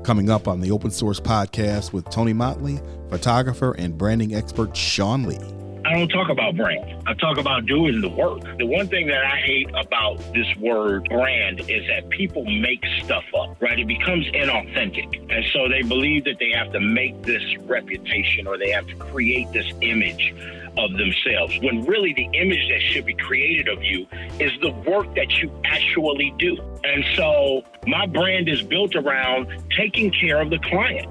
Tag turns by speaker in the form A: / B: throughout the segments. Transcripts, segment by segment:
A: Coming up on the Open Source Podcast with Tony Motley, photographer and branding expert Shawn Lee.
B: I don't talk about brand. I talk about doing the work. The one thing that I hate about this word brand is that people make stuff up, right? It becomes inauthentic. And so they believe that they have to make this reputation or they have to create this image of themselves, when really the image that should be created of you is the work that you actually do. And so my brand is built around taking care of the client.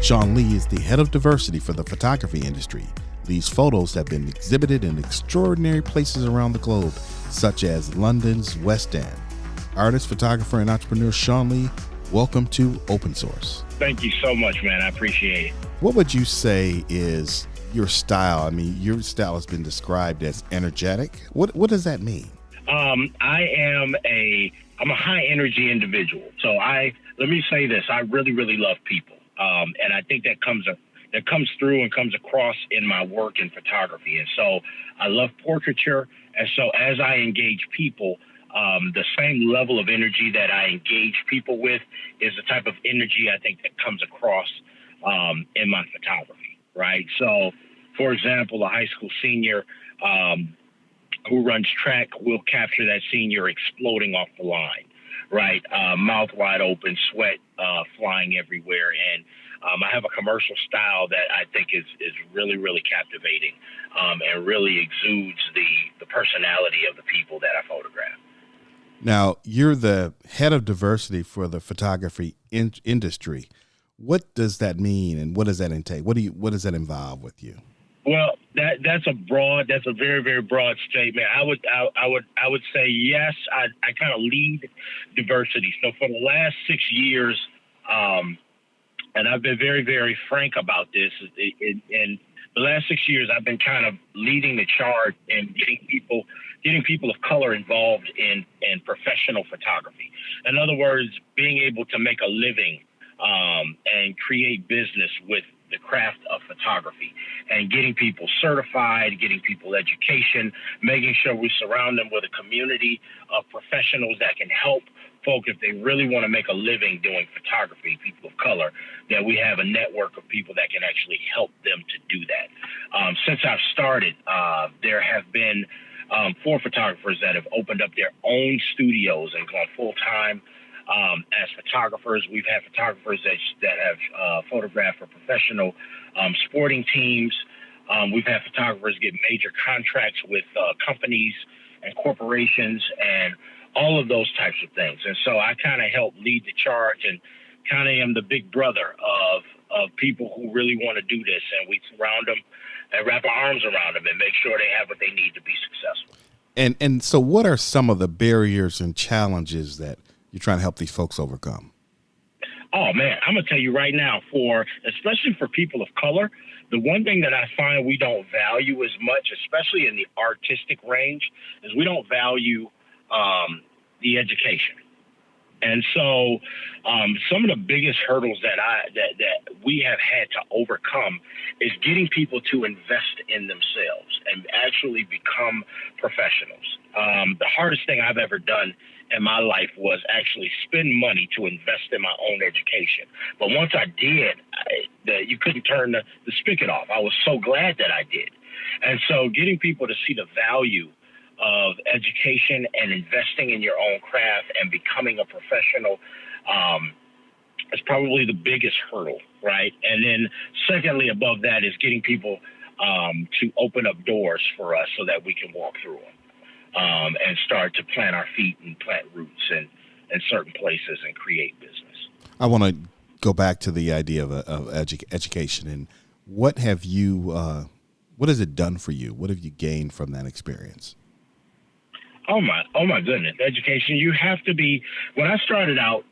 A: Shawn Lee is the head of diversity for the photography industry. These photos have been exhibited in extraordinary places around the globe, such as London's West End. Artist, photographer, and entrepreneur Shawn Lee, welcome to Open Source.
B: Thank you so much, man. I appreciate it.
A: What would you say is your style? I mean, your style has been described as energetic. What does that mean?
B: I'm a high energy individual. So let me say this. I really, really love people. And I think that comes through and comes across in my work in photography. And so I love portraiture. And so as I engage people, the same level of energy that I engage people with is the type of energy I think that comes across in my photography, right? So, for example, a high school senior who runs track will capture that senior exploding off the line, right? Mouth wide open, sweat flying everywhere. And I have a commercial style that I think is really, really captivating and really exudes the personality of the people that I photograph.
A: Now, you're the head of diversity for the photography industry. What does that mean, and what does that entail? What does that involve with you?
B: Well, that's a very, very broad statement. I would say yes. I kind of lead diversity. So for the last 6 years, and I've been very, very frank about this. In the last 6 years, I've been kind of leading the charge and getting people of color involved in professional photography. In other words, being able to make a living and create business with the craft of photography and getting people certified, getting people education, making sure we surround them with a community of professionals that can help folk if they really want to make a living doing photography, people of color, that we have a network of people that can actually help them to do that. Since I've started, there have been 4 photographers that have opened up their own studios and gone full-time as photographers. We've had photographers that have photographed for professional sporting teams. We've had photographers get major contracts with companies and corporations and all of those types of things. And so I kind of help lead the charge and kind of am the big brother of people who really want to do this. And we surround them and wrap our arms around them and make sure they have what they need to be successful.
A: And so what are some of the barriers and challenges that you're trying to help these folks overcome?
B: Oh, man, I'm going to tell you right now, especially for people of color, the one thing that I find we don't value as much, especially in the artistic range, is we don't value the education. And so some of the biggest hurdles that we have had to overcome is getting people to invest in themselves and actually become professionals. The hardest thing I've ever done in my life was actually spend money to invest in my own education. But once I did, you couldn't turn the spigot off. I was so glad that I did. And so getting people to see the value of education and investing in your own craft and becoming a professional is probably the biggest hurdle, right? And then secondly, above that is getting people to open up doors for us so that we can walk through them and start to plant our feet and plant roots in certain places and create business.
A: I want to go back to the idea of education, and what have you, what has it done for you? What have you gained from that experience?
B: Oh my goodness. Education. You have to be, when I started out,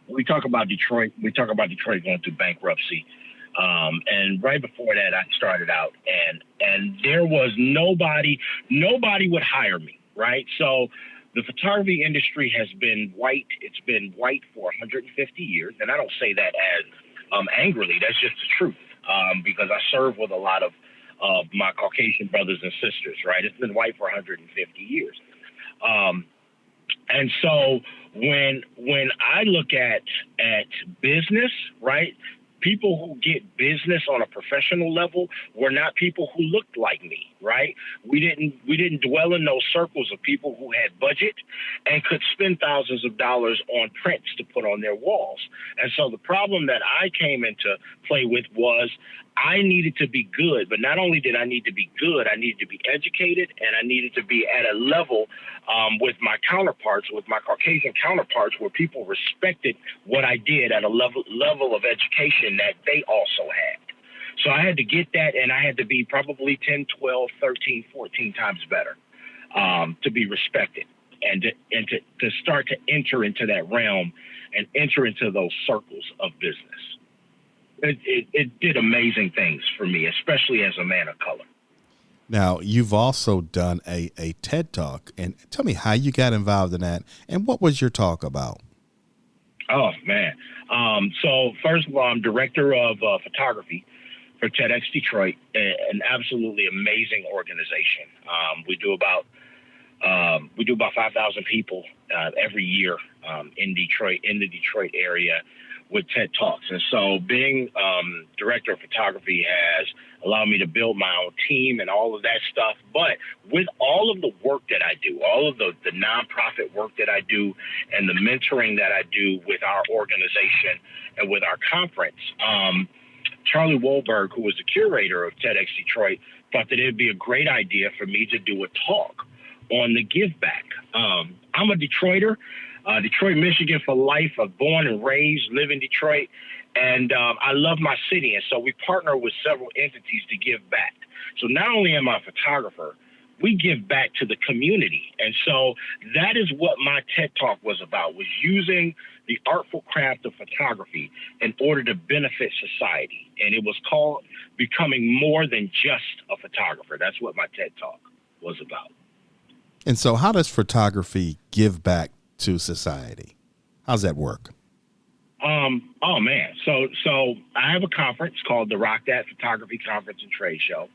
B: we talk about Detroit going through bankruptcy. And right before that, I started out and there was nobody would hire me. Right. So the photography industry has been white. It's been white for 150 years. And I don't say that as angrily. That's just the truth. Because I serve with a lot of of my Caucasian brothers and sisters, right? It's been white for 150 years. Um, and so when I look at business, right? People who get business on a professional level were not people who looked like me, right? We didn't dwell in those circles of people who had budget and could spend thousands of dollars on prints to put on their walls. And so the problem that I came into play with was I needed to be good, but not only did I need to be good, I needed to be educated, and I needed to be at a level with my counterparts, with my Caucasian counterparts, where people respected what I did at a level of education that they also had. So I had to get that, and I had to be probably 10, 12, 13, 14 times better to be respected and to start to enter into that realm and enter into those circles of business. It did amazing things for me, especially as a man of color.
A: Now, you've also done a TED Talk, and tell me how you got involved in that, and what was your talk about?
B: Oh, man. So first of all, I'm director of photography for TEDx Detroit, an absolutely amazing organization. We do about 5,000 people every year in Detroit, in the Detroit area, with TED Talks. And so being director of photography has allowed me to build my own team and all of that stuff. But with all of the work that I do, all of the nonprofit work that I do, and the mentoring that I do with our organization and with our conference, Charlie Wohlberg, who was the curator of TEDx Detroit, thought that it'd be a great idea for me to do a talk on the give back. I'm a Detroiter. Detroit, Michigan for life. I'm born and raised, live in Detroit, and I love my city. And so we partner with several entities to give back. So not only am I a photographer, we give back to the community. And so that is what my TED Talk was about, was using the artful craft of photography in order to benefit society. And it was called Becoming More Than Just a Photographer. That's what my TED Talk was about.
A: And so how does photography give back to society? How's that work?
B: Oh man. So I have a conference called the Rock That Photography Conference and Trade Show.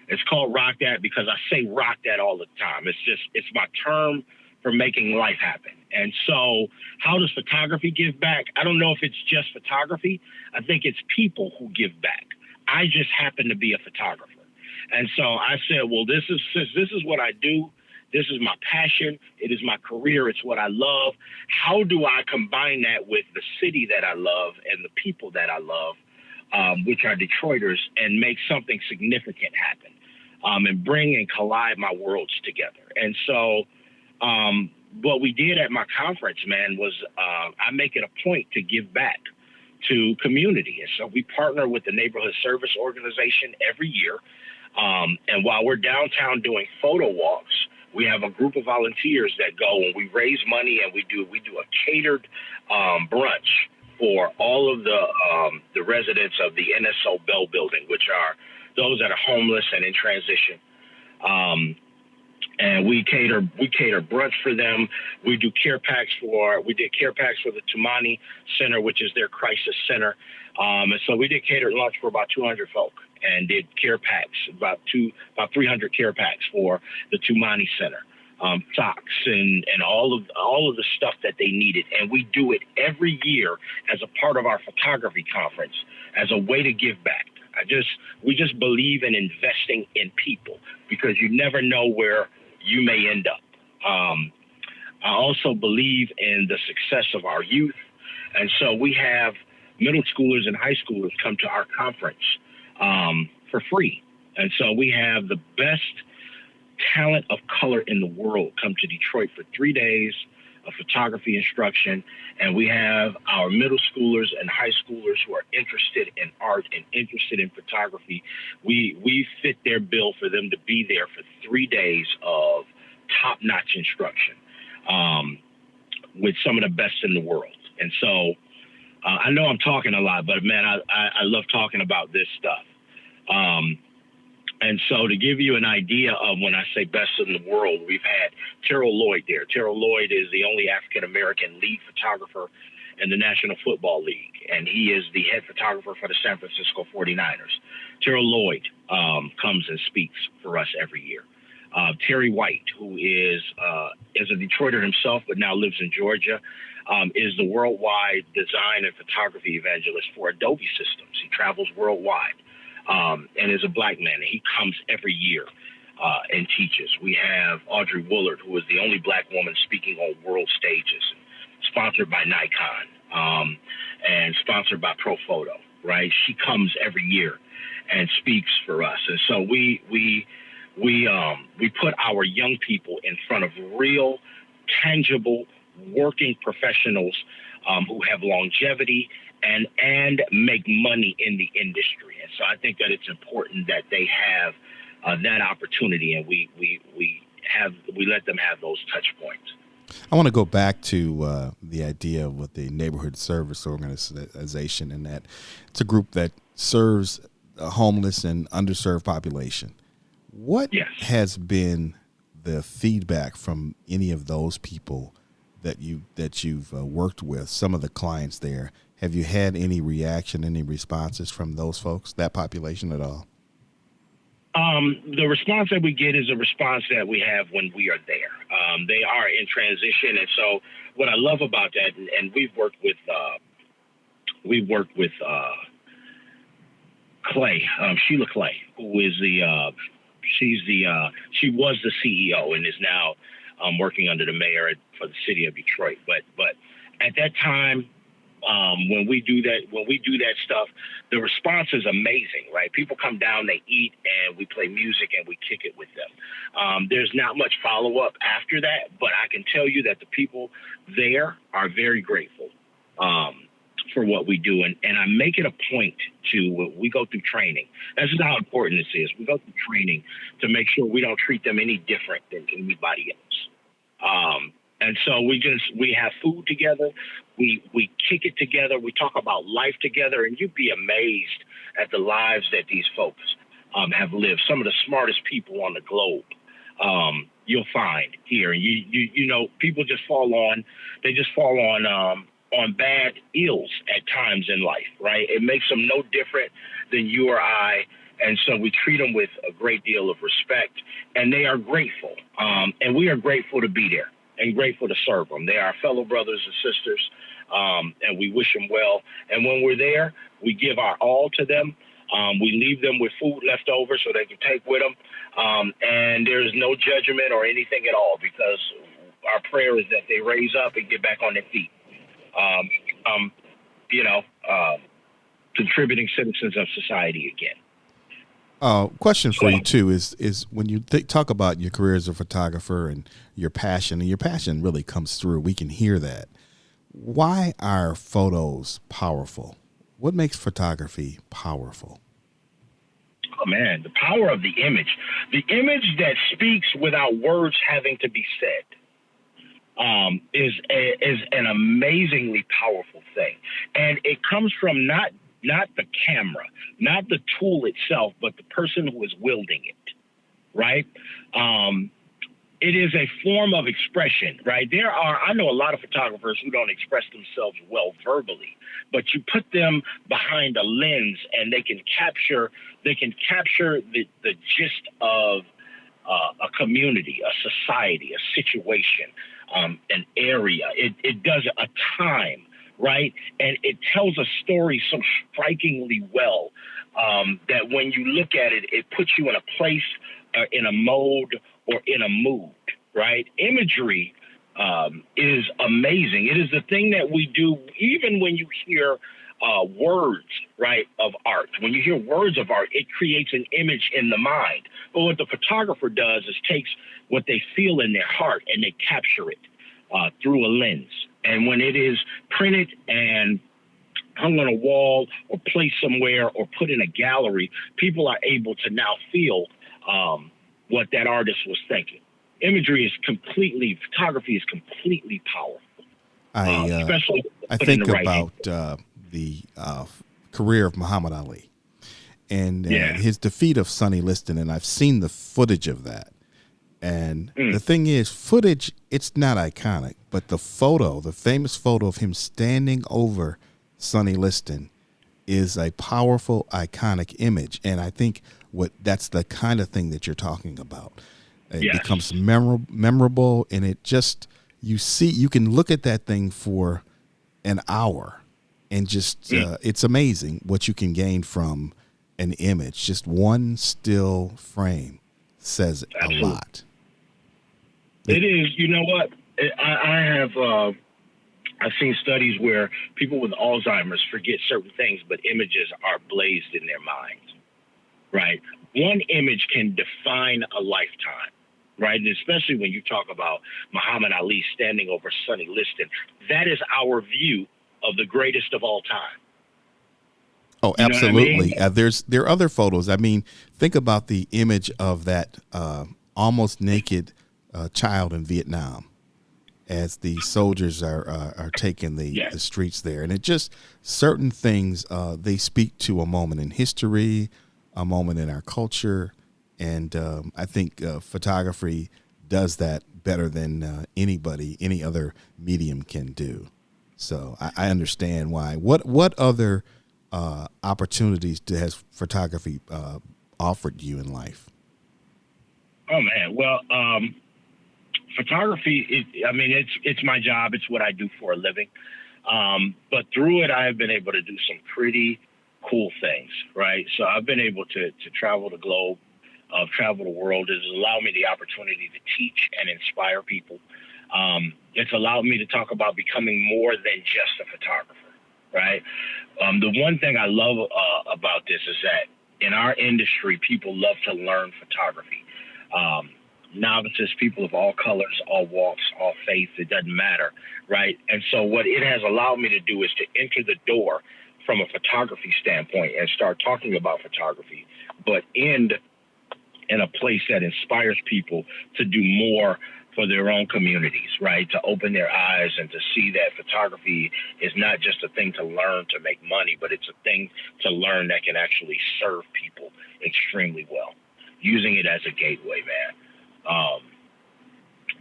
B: It's called Rock That because I say rock that all the time. It's my term for making life happen. And so how does photography give back? I don't know if it's just photography. I think it's people who give back. I just happen to be a photographer. And so I said, well, this is what I do. This is my passion. It is my career. It's what I love. How do I combine that with the city that I love and the people that I love, which are Detroiters, and make something significant happen, and bring and collide my worlds together? And so what we did at my conference, man, was I make it a point to give back to community. And so we partner with the Neighborhood Service Organization every year. And while we're downtown doing photo walks, we have a group of volunteers that go and we raise money, and we do a catered brunch for all of the residents of the NSO Bell Building, which are those that are homeless and in transition. And we cater brunch for them. We did care packs for the Tumani Center, which is their crisis center. And so we did catered lunch for about 200 folk, and did care packs, about 300 care packs for the Tumani Center, socks and all of the stuff that they needed. And we do it every year as a part of our photography conference as a way to give back. We just believe in investing in people, because you never know where you may end up. I also believe in the success of our youth. And so we have middle schoolers and high schoolers come to our conference for free. And so we have the best talent of color in the world come to Detroit for 3 days of photography instruction. And we have our middle schoolers and high schoolers who are interested in art and interested in photography. We fit their bill for them to be there for 3 days of top-notch instruction with some of the best in the world. And so I know I'm talking a lot, but man, I love talking about this stuff. And so to give you an idea of when I say best in the world, we've had Terrell Lloyd there. Terrell Lloyd is the only African-American lead photographer in the National Football League, and he is the head photographer for the San Francisco 49ers. Terrell Lloyd comes and speaks for us every year. Terry White, who is a Detroiter himself, but now lives in Georgia, is the worldwide design and photography evangelist for Adobe Systems. He travels worldwide and is a black man. And he comes every year and teaches. We have Audrey Woolard, who is the only black woman speaking on world stages, sponsored by Nikon and sponsored by Profoto, right? She comes every year and speaks for us. And so we put our young people in front of real, tangible, working professionals who have longevity and make money in the industry. And so I think that it's important that they have that opportunity, and we let them have those touch points.
A: I want to go back to the idea with the neighborhood service organization, and that it's a group that serves a homeless and underserved population. What has been the feedback from any of those people that you've worked with, some of the clients there? Have you had any reaction, any responses from those folks, that population at all?
B: The response that we get is a response that we have when we are there. They are in transition, and so what I love about that, and we've worked with Clay, Sheila Clay, who is she was the CEO and is now working under the mayor for the city of Detroit. But at that time, when we do that stuff, the response is amazing, right? People come down, they eat, and we play music and we kick it with them. There's not much follow up after that, but I can tell you that the people there are very grateful for what we do. And I make it a point to, we go through training. This is how important this is. We go through training to make sure we don't treat them any different than anybody else. And so we have food together. We kick it together. We talk about life together, and you'd be amazed at the lives that these folks have lived. Some of the smartest people on the globe you'll find here. And you know, people just fall on bad ills at times in life, right? It makes them no different than you or I. And so we treat them with a great deal of respect, and they are grateful. And we are grateful to be there and grateful to serve them. They are our fellow brothers and sisters, and we wish them well. And when we're there, we give our all to them. We leave them with food left over so they can take with them. And there's no judgment or anything at all, because our prayer is that they raise up and get back on their feet. Contributing citizens of society again.
A: Question for you too is when you talk about your career as a photographer and your passion really comes through. We can hear that. Why are photos powerful? What makes photography powerful?
B: Oh man, the power of the image that speaks without words having to be said. Is an amazingly powerful thing, and it comes from not the camera, not the tool itself, but the person who is wielding it, right? It is a form of expression, right? I know a lot of photographers who don't express themselves well verbally, but you put them behind a lens and they can capture the gist of a community, a society, a situation, an area. It does a time, right? And it tells a story so strikingly well that when you look at it, it puts you in a place, in a mode, or in a mood, right? Imagery is amazing. It is the thing that we do even when you hear words, right, of art. When you hear words of art, it creates an image in the mind. But what the photographer does is takes what they feel in their heart and they capture it through a lens. And when it is printed and hung on a wall or placed somewhere or put in a gallery, people are able to now feel what that artist was thinking. Photography is completely powerful.
A: I think about the career of Muhammad Ali and his defeat of Sonny Liston, and I've seen the footage of that. And the thing is, footage, it's not iconic, but the famous photo of him standing over Sonny Liston is a powerful, iconic image. And I think that's the kind of thing that you're talking about. It becomes memorable, and it just, you can look at that thing for an hour and just, it's amazing what you can gain from an image. Just one still frame says a lot.
B: It is. You know what? I've seen studies where people with Alzheimer's forget certain things, but images are blazed in their minds, right? One image can define a lifetime, right? And especially when you talk about Muhammad Ali standing over Sonny Liston, that is our view of the greatest of all time.
A: Oh, absolutely. I mean? There are other photos. I mean, think about the image of that almost naked child in Vietnam as the soldiers are taking the streets there. And it just, certain things, they speak to a moment in history, a moment in our culture. And I think photography does that better than any other medium can do. So I understand why. What other opportunities has photography offered you in life?
B: Oh man, well, photography, it's my job. It's what I do for a living. But through it, I have been able to do some pretty cool things, right? So I've been able to travel the globe, travel the world. It's allowed me the opportunity to teach and inspire people. It's allowed me to talk about becoming more than just a photographer, right? The one thing I love about this is that in our industry, people love to learn photography. Novices, people of all colors, all walks, all faiths, it doesn't matter, right? And so what it has allowed me to do is to enter the door from a photography standpoint and start talking about photography, but end in a place that inspires people to do more for their own communities, right? To open their eyes and to see that photography is not just a thing to learn to make money, but it's a thing to learn that can actually serve people extremely well. Using it as a gateway, man.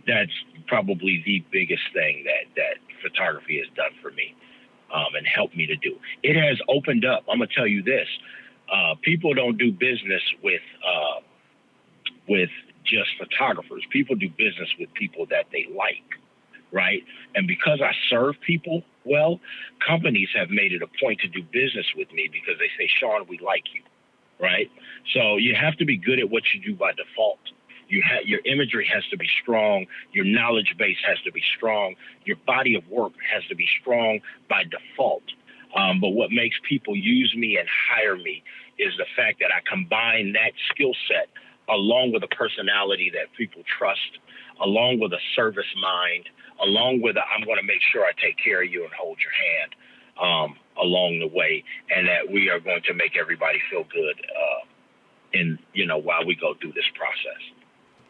B: That's probably the biggest thing that photography has done for me and helped me to do. It has opened up. I'm gonna tell you this: people don't do business with just photographers. People do business with people that they like, right? And because I serve people well, companies have made it a point to do business with me because they say, Shawn, we like you, right? So you have to be good at what you do by default. Your imagery has to be strong. Your knowledge base has to be strong. Your body of work has to be strong by default. But what makes people use me and hire me is the fact that I combine that skill set along with a personality that people trust, along with a service mind, along with I'm going to make sure I take care of you and hold your hand along the way, and that we are going to make everybody feel good while we go through this process.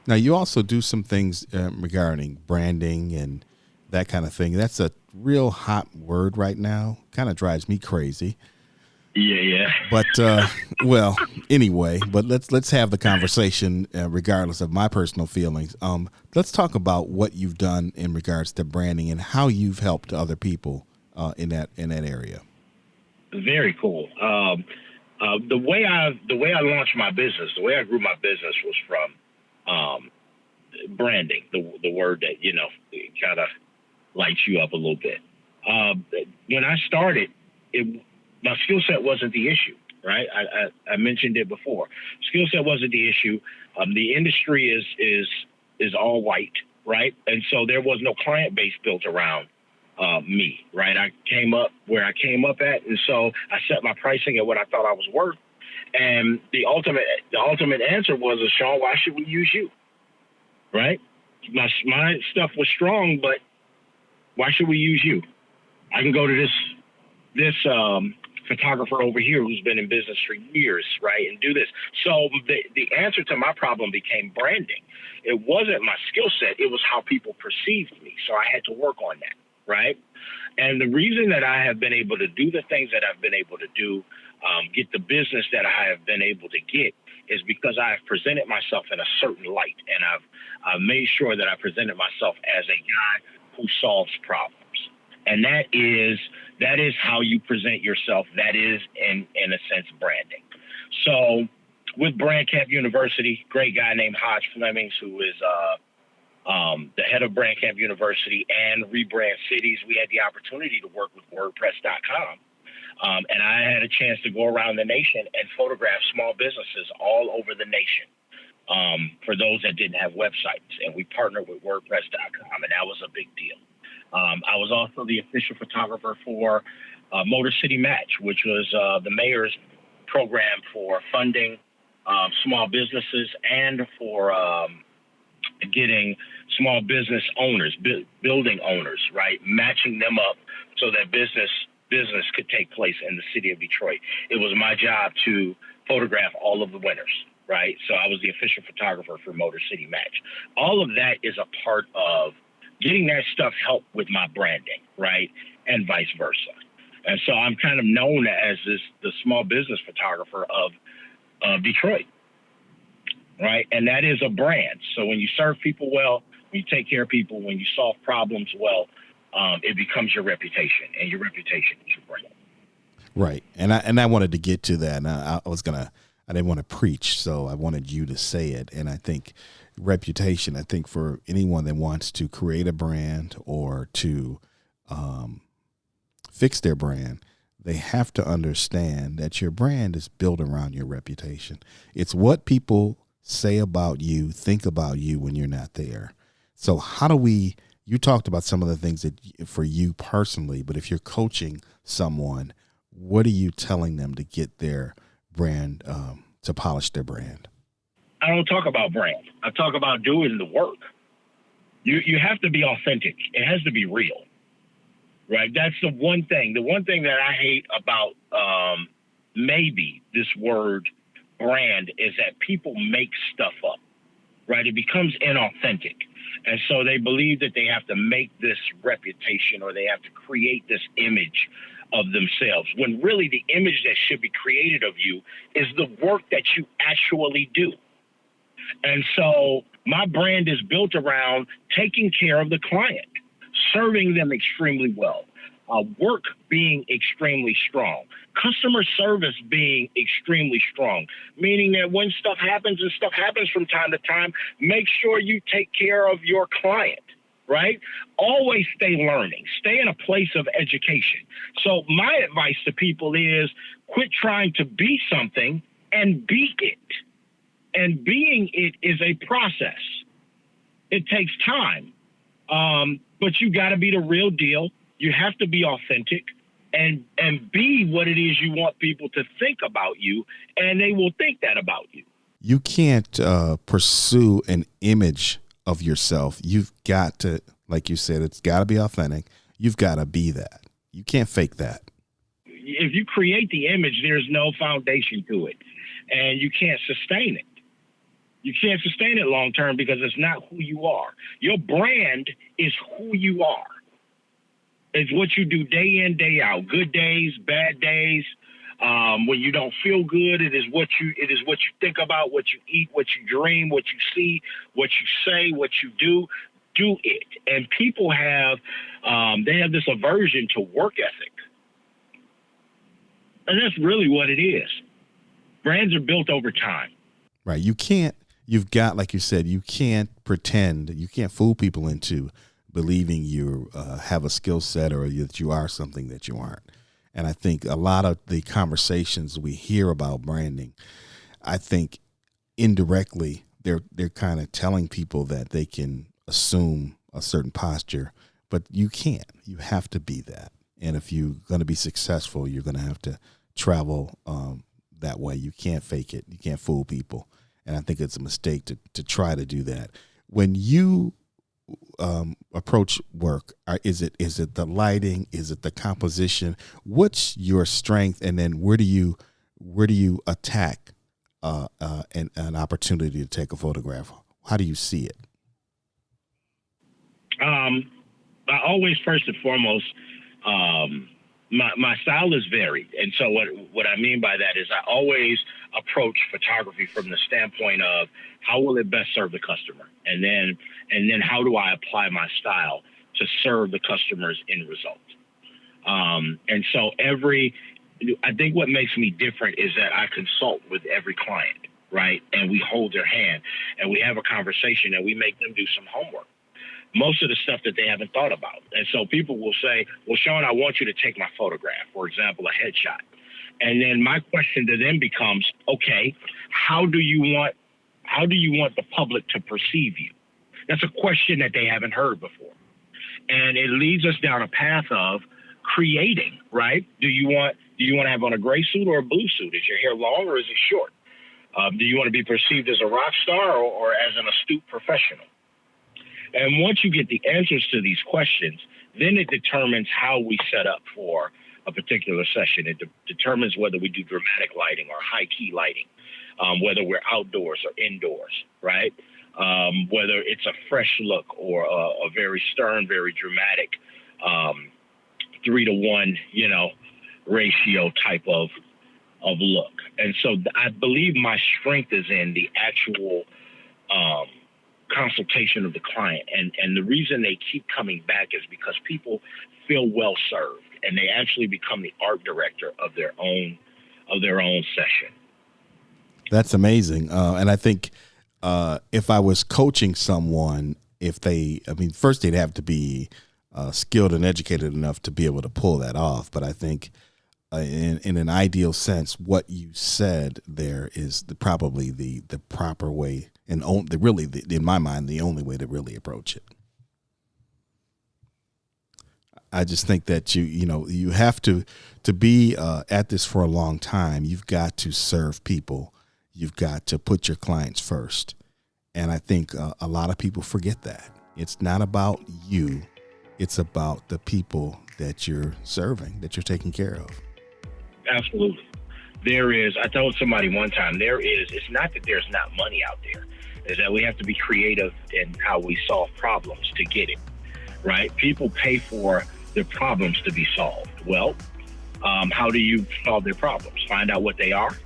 A: Now, you also do some things regarding branding and that kind of thing. That's a real hot word right now. Kind of drives me crazy.
B: Yeah.
A: But well, anyway. But let's have the conversation, regardless of my personal feelings. Let's talk about what you've done in regards to branding and how you've helped other people in that area. Very
B: cool. The way I launched my business, the way I grew my business was from branding, the word that, kind of lights you up a little bit. When I started, my skill set wasn't the issue, right? I mentioned it before. Skill set wasn't the issue. The industry is all white, right? And so there was no client base built around me, right? I came up where I came up at, and so I set my pricing at what I thought I was worth. And the ultimate answer was, Shawn, why should we use you? Right? My stuff was strong, but why should we use you? I can go to this photographer over here who's been in business for years, right, and do this. So the answer to my problem became branding. It wasn't my skill set. It was how people perceived me. So I had to work on that, right? And the reason that I have been able to do the things that I've been able to do, get the business that I have been able to get, is because I've presented myself in a certain light, and I've made sure that I presented myself as a guy who solves problems. And that is how you present yourself. That is, in a sense, branding. So with Brand Camp University, great guy named Hodge Flemings, who is the head of Brand Camp University and Rebrand Cities, we had the opportunity to work with WordPress.com. And I had a chance to go around the nation and photograph small businesses all over the nation for those that didn't have websites. And we partnered with WordPress.com, and that was a big deal. I was also the official photographer for Motor City Match, which was the mayor's program for funding small businesses and for getting small business owners, building owners, right, matching them up so that business could take place in the city of Detroit. It was my job to photograph all of the winners, right? So I was the official photographer for Motor City Match. All of that is a part of getting that stuff help with my branding, right, and vice versa. And so I'm kind of known as the small business photographer of Detroit, right? And that is a brand. So when you serve people well, when you take care of people, when you solve problems well, it becomes your reputation, and your reputation is your brand.
A: Right. And I wanted to get to that. And I didn't want to preach, so I wanted you to say it. And I think reputation, I think for anyone that wants to create a brand or to fix their brand, they have to understand that your brand is built around your reputation. It's what people say about you, think about you when you're not there. So how do we, you talked about some of the things that for you personally, but if you're coaching someone, what are you telling them to get their brand, to polish their brand?
B: I don't talk about brand. I talk about doing the work. You have to be authentic. It has to be real, right? That's the one thing. The one thing that I hate about maybe this word brand is that people make stuff up, right? It becomes inauthentic. And so they believe that they have to make this reputation or they have to create this image of themselves, when really the image that should be created of you is the work that you actually do. And so my brand is built around taking care of the client, serving them extremely well, work being extremely strong, customer service being extremely strong, meaning that when stuff happens, and stuff happens from time to time, make sure you take care of your client, right? Always stay learning, stay in a place of education. So my advice to people is quit trying to be something and be it. And being it is a process. It takes time, but you got to be the real deal. You have to be authentic and be what it is you want people to think about you, and they will think that about you.
A: You can't pursue an image of yourself. You've got to, like you said, it's got to be authentic. You've got to be that. You can't fake that.
B: If you create the image, there's no foundation to it, and you can't sustain it. You can't sustain it long term because it's not who you are. Your brand is who you are. It's what you do day in, day out. Good days, bad days. When you don't feel good, it is what you think about, what you eat, what you dream, what you see, what you say, what you do. Do it. And people have they have this aversion to work ethic. And that's really what it is. Brands are built over time.
A: Right. You've got, like you said, you can't pretend, you can't fool people into believing you have a skill set or that you are something that you aren't. And I think a lot of the conversations we hear about branding, I think indirectly they're kind of telling people that they can assume a certain posture, but you can't. You have to be that. And if you're going to be successful, you're going to have to travel that way. You can't fake it. You can't fool people. And I think it's a mistake to try to do that. When you approach work, is it the lighting? Is it the composition? What's your strength? And then where do you attack an opportunity to take a photograph? How do you see it?
B: I always, first and foremost, my style is varied, and so what I mean by that is I always approach photography from the standpoint of how will it best serve the customer, and then how do I apply my style to serve the customer's end result. And so I think what makes me different is that I consult with every client, right? And we hold their hand and we have a conversation and we make them do some homework. Most of the stuff that they haven't thought about. And so people will say, well, Shawn, I want you to take my photograph, for example, a headshot. And then my question to them becomes, okay, how do you want the public to perceive you? That's a question that they haven't heard before. And it leads us down a path of creating, right? Do you want to have on a gray suit or a blue suit? Is your hair long or is it short? Do you want to be perceived as a rock star or as an astute professional? And once you get the answers to these questions, then it determines how we set up for a particular session. It determines whether we do dramatic lighting or high key lighting, whether we're outdoors or indoors, right? Whether it's a fresh look or a very stern, very dramatic 3-to-1, ratio type of look. And so I believe my strength is in the actual consultation of the client. And the reason they keep coming back is because people feel well served and they actually become the art director of their own session.
A: That's amazing. And I think if I was coaching someone, first they'd have to be skilled and educated enough to be able to pull that off. But I think in an ideal sense, what you said there is probably the proper way, and in my mind, the only way to really approach it. I just think that you have to be at this for a long time. You've got to serve people. You've got to put your clients first. And I think a lot of people forget that. It's not about you. It's about the people that you're serving, that you're taking care of.
B: Absolutely. I told somebody one time, it's not that there's not money out there. It's that we have to be creative in how we solve problems to get it, right? People pay for their problems to be solved. Well, how do you solve their problems? Find out what they are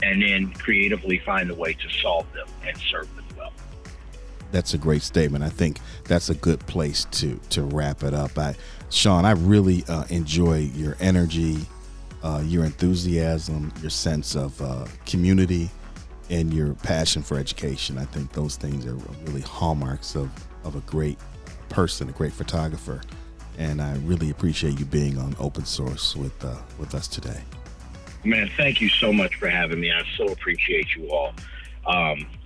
B: and then creatively find a way to solve them and serve them well.
A: That's a great statement. I think that's a good place to wrap it up. Shawn, I really enjoy your energy, your enthusiasm, your sense of community, and your passion for education. I think those things are really hallmarks of a great person, a great photographer. And I really appreciate you being on Open Source with us today.
B: Man, thank you so much for having me. I so appreciate you all.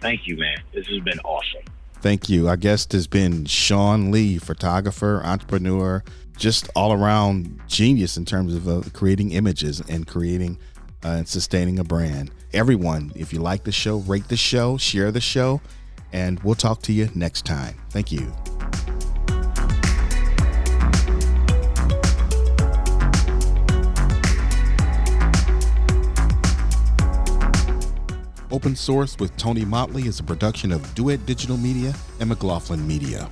B: Thank you, man. This has been awesome.
A: Thank you. Our guest has been Shawn Lee, photographer, entrepreneur, just all around genius in terms of creating images and creating and sustaining a brand. Everyone, if you like the show, rate the show, share the show, and we'll talk to you next time. Thank you. Open Source with Tony Motley is a production of Duet Digital Media and McLaughlin Media.